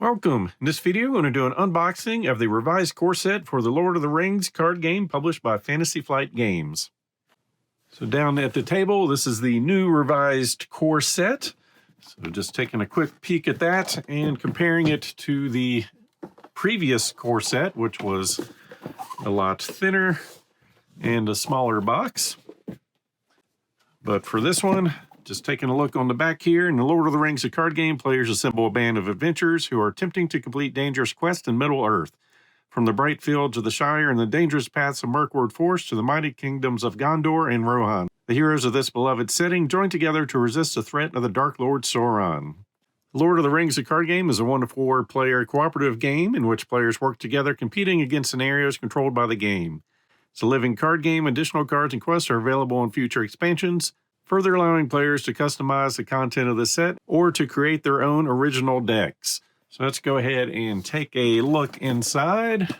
Welcome. In this video, I'm going to do an unboxing of the revised core set for the Lord of the Rings card game published by Fantasy Flight Games. So down at the table, this is the new revised core set. So just taking a quick peek at that and comparing it to the previous core set, which was a lot thinner and a smaller box. But for this one, just taking a look on the back here, in the Lord of the Rings, a card game, players assemble a band of adventurers who are attempting to complete dangerous quests in Middle-earth. From the bright fields of the Shire and the dangerous paths of Mirkwood Forest to the mighty kingdoms of Gondor and Rohan, the heroes of this beloved setting join together to resist the threat of the Dark Lord Sauron. Lord of the Rings, a card game, is a 1-to-4 player cooperative game in which players work together competing against scenarios controlled by the game. It's a living card game. Additional cards and quests are available in future expansions, further allowing players to customize the content of the set or to create their own original decks. So let's go ahead and take a look inside.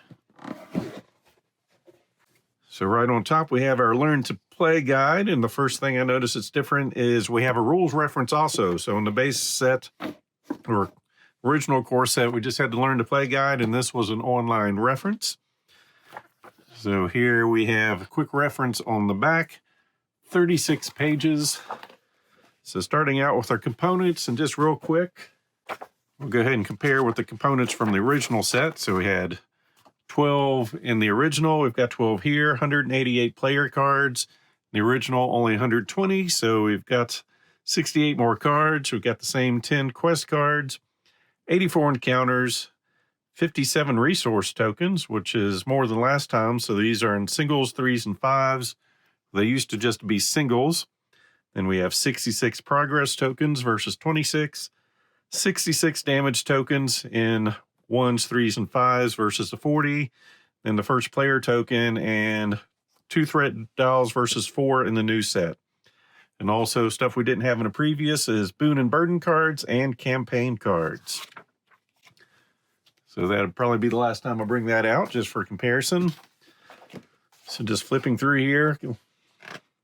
So right on top, we have our Learn to Play guide. And the first thing I notice that's different is we have a rules reference also. So in the base set or original core set, we just had the Learn to Play guide, and this was an online reference. So here we have a quick reference on the back. 36 pages. So starting out with our components, and just real quick, we'll go ahead and compare with the components from the original set. So we had 12 in the original. We've got 12 here, 188 player cards. The original only 120, so we've got 68 more cards. We've got the same 10 quest cards, 84 encounters, 57 resource tokens, which is more than last time. So these are in singles, threes, and fives. They used to just be singles. Then we have 66 progress tokens versus 26. 66 damage tokens in ones, threes, and fives versus the 40. Then the first player token and 2 threat dials versus 4 in the new set. And also stuff we didn't have in a previous is boon and burden cards and campaign cards. So that'd probably be the last time I bring that out, just for comparison. So just flipping through here.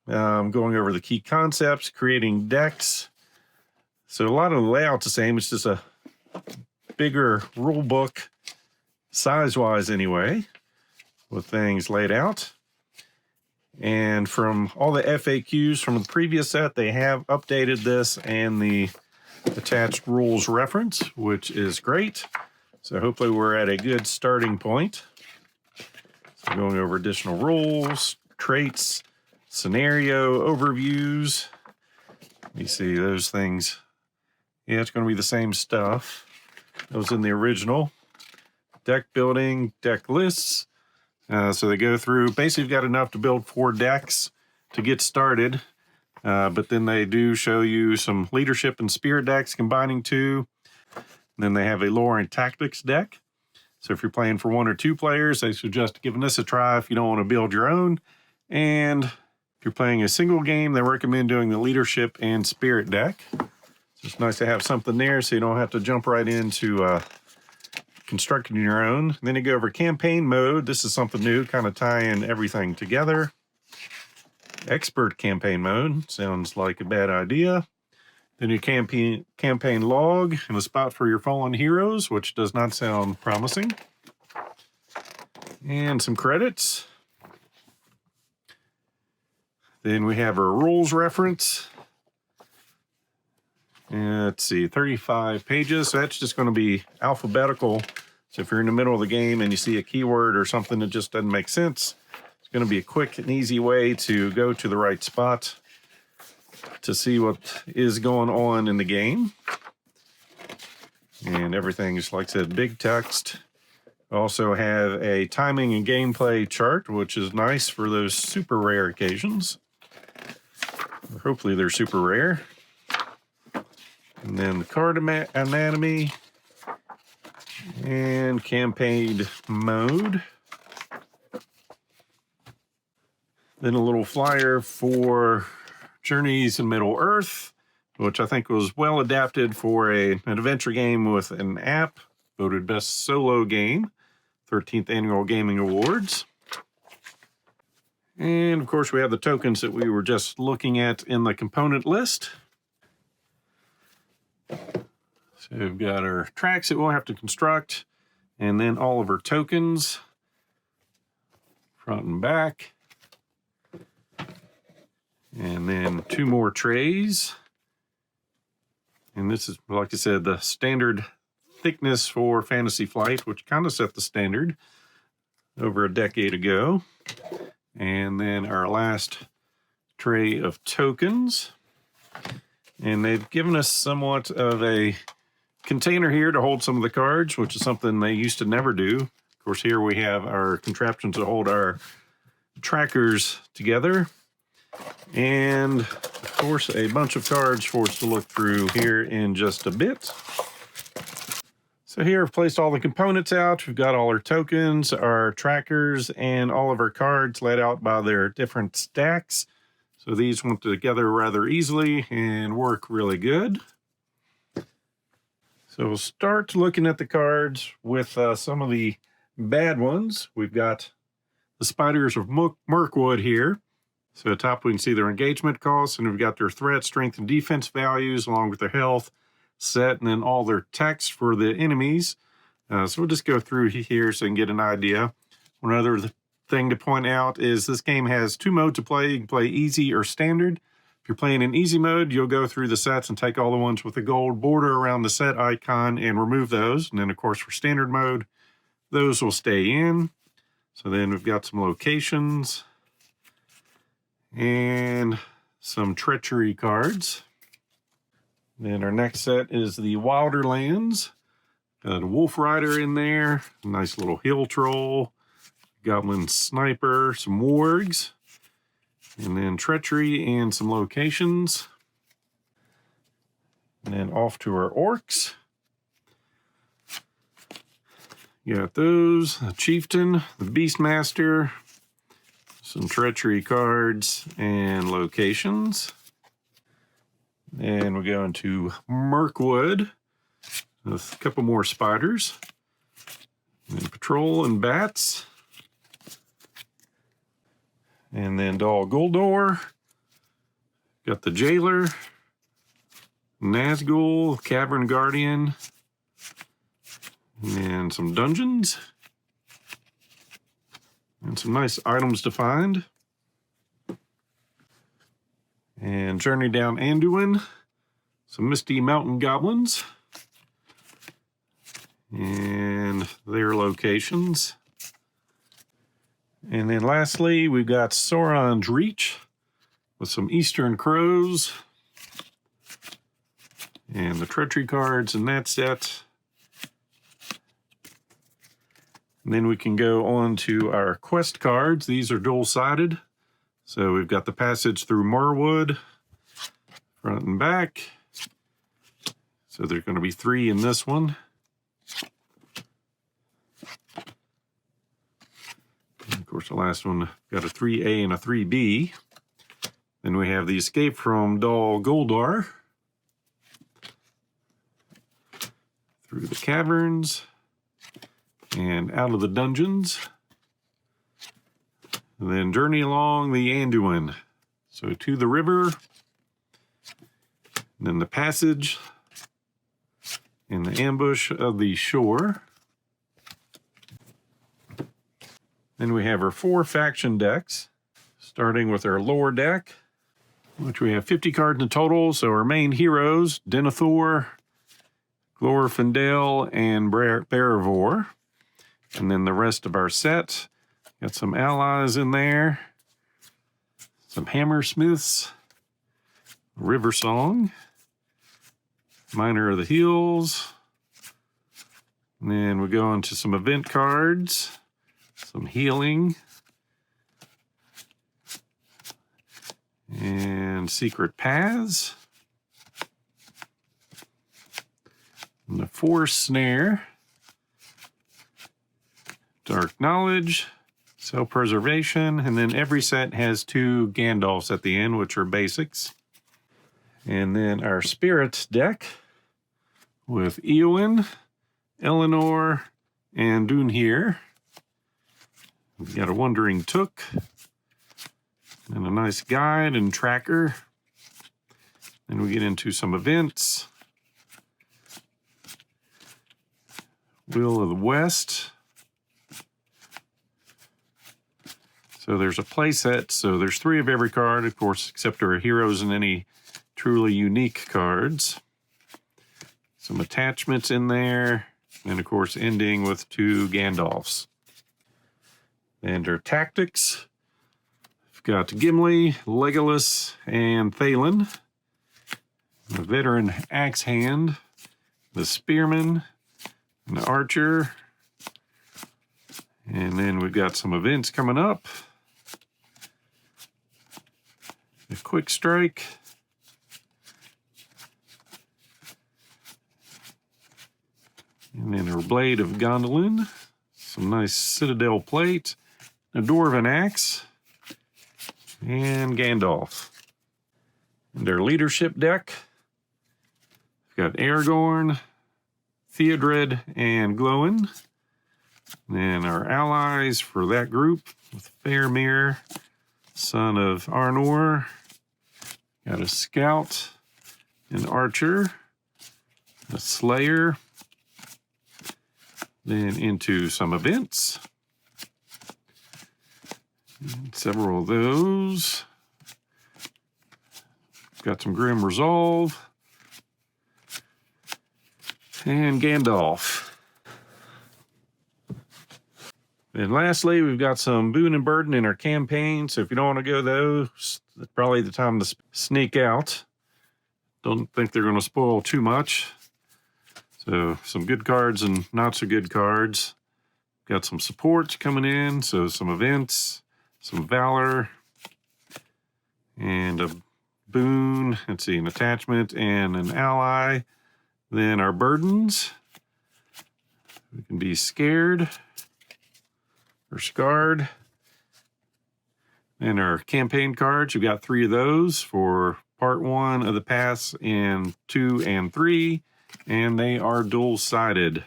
Going over the key concepts, creating decks. So a lot of the layout's the same. It's just a bigger rule book, size-wise anyway, with things laid out. And from all the FAQs from the previous set, they have updated this and the attached rules reference, which is great. So hopefully we're at a good starting point. So going over additional rules, traits, scenario overviews. You see those things. Yeah, it's going to be the same stuff that was in the original. Deck building, deck lists. So they go through, basically you've got enough to build 4 decks to get started. But then they do show you some leadership and spirit decks combining 2. And then they have a lore and tactics deck. So if you're playing for 1 or 2 players, they suggest giving this a try if you don't want to build your own. And if you're playing a single game, they recommend doing the leadership and spirit deck. So it's nice to have something there so you don't have to jump right into constructing your own. And then you go over campaign mode. This is something new, kind of tying everything together. Expert campaign mode sounds like a bad idea. Then your campaign log and a spot for your fallen heroes, which does not sound promising. And some credits. Then we have our rules reference. And let's see, 35 pages. So that's just going to be alphabetical. So if you're in the middle of the game and you see a keyword or something that just doesn't make sense, it's going to be a quick and easy way to go to the right spot to see what is going on in the game. And everything's, like I said, big text. Also have a timing and gameplay chart, which is nice for those super rare occasions. Hopefully they're super rare. And then the card anatomy and campaign mode. Then a little flyer for Journeys in Middle-earth, which I think was well adapted for an adventure game with an app, voted best solo game, 13th Annual Gaming Awards. And of course we have the tokens that we were just looking at in the component list. So we've got our tracks that we'll have to construct, and then all of our tokens, front and back. And then 2 more trays. And this is, like I said, the standard thickness for Fantasy Flight, which kind of set the standard over a decade ago. And then our last tray of tokens. And they've given us somewhat of a container here to hold some of the cards, which is something they used to never do. Of course, here we have our contraptions to hold our trackers together. And of course, a bunch of cards for us to look through here in just a bit. So here I've placed all the components out. We've got all our tokens, our trackers, and all of our cards laid out by their different stacks. So these went together rather easily and work really good. So we'll start looking at the cards with some of the bad ones. We've got the Spiders of Mirkwood here. So at the top we can see their engagement costs, and we've got their threat, strength, and defense values along with their health set, and then all their text for the enemies. So we'll just go through here so you can get an idea. One other thing to point out is this game has 2 modes to play. You can play easy or standard. If you're playing in easy mode, you'll go through the sets and take all the ones with the gold border around the set icon and remove those. And then of course for standard mode, those will stay in. So then we've got some locations and some treachery cards. Then our next set is the Wilderlands. Got a Wolf Rider in there, a nice little Hill Troll, Goblin Sniper, some Wargs, and then Treachery and some locations. And then off to our Orcs. You got those, the Chieftain, the Beastmaster, some Treachery cards and locations. And we're going to Mirkwood with a couple more spiders. And Patrol and Bats. And then Dol Guldur. Got the Jailer, Nazgul, Cavern Guardian, and some dungeons. And some nice items to find. And Journey Down Anduin, some Misty Mountain Goblins, and their locations. And then lastly, we've got Sauron's Reach with some Eastern Crows, and the Treachery cards in that set. And then we can go on to our quest cards. These are dual-sided. So we've got the passage through Mirkwood, front and back. So there's going to be 3 in this one. And of course, the last one got a 3A and a 3B. Then we have the Escape from Dol Guldur, through the caverns, and out of the dungeons. And then Journey Along the Anduin. So to the river, and then the passage, and the ambush of the shore. Then we have our 4 faction decks, starting with our lower deck, which we have 50 cards in total. So our main heroes, Denethor, Glorfindel, and Beravor. And then the rest of our set. Got some allies in there, some Hammersmiths, River Song, Miner of the Hills, and then we go into some event cards, some healing, and secret paths, and the Force Snare, Dark Knowledge, Self-Preservation, and then every set has 2 Gandalfs at the end, which are basics. And then our Spirit deck with Eowyn, Eleanor, and Dunhir. We've got a Wandering Took, and a nice guide and tracker. Then we get into some events, Will of the West. So there's a play set, so there's 3 of every card, of course, except our heroes and any truly unique cards. Some attachments in there, and of course ending with 2 Gandalfs. And our tactics, we've got Gimli, Legolas, and Thalen. The veteran axe hand, the spearman, and the archer. And then we've got some events coming up. The quick strike. And then our blade of Gondolin. Some nice citadel plate. A dwarven axe. And Gandalf. And our leadership deck. We've got Aragorn, Theodred, and Glowin. And our allies for that group with Faramir, son of Arnor. Got a scout, an archer, a slayer. Then into some events. And several of those. Got some Grim Resolve. And Gandalf. And lastly, we've got some Boon and Burden in our campaign. So if you don't want to go those, it's probably the time to sneak out. Don't think they're going to spoil too much. So some good cards and not so good cards. Got some supports coming in. So some events, some Valor, and a boon. Let's see, an attachment and an ally. Then our burdens. We can be scared or scarred. And our campaign cards, you've got 3 of those for part 1 of the pass and 2 and 3, and they are dual-sided.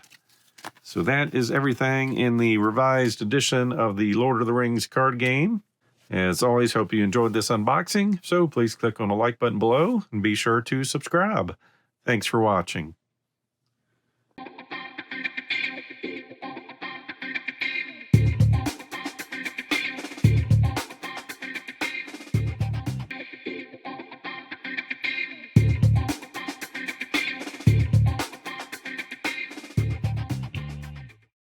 So that is everything in the revised edition of the Lord of the Rings card game. As always, hope you enjoyed this unboxing, so please click on the like button below and be sure to subscribe. Thanks for watching.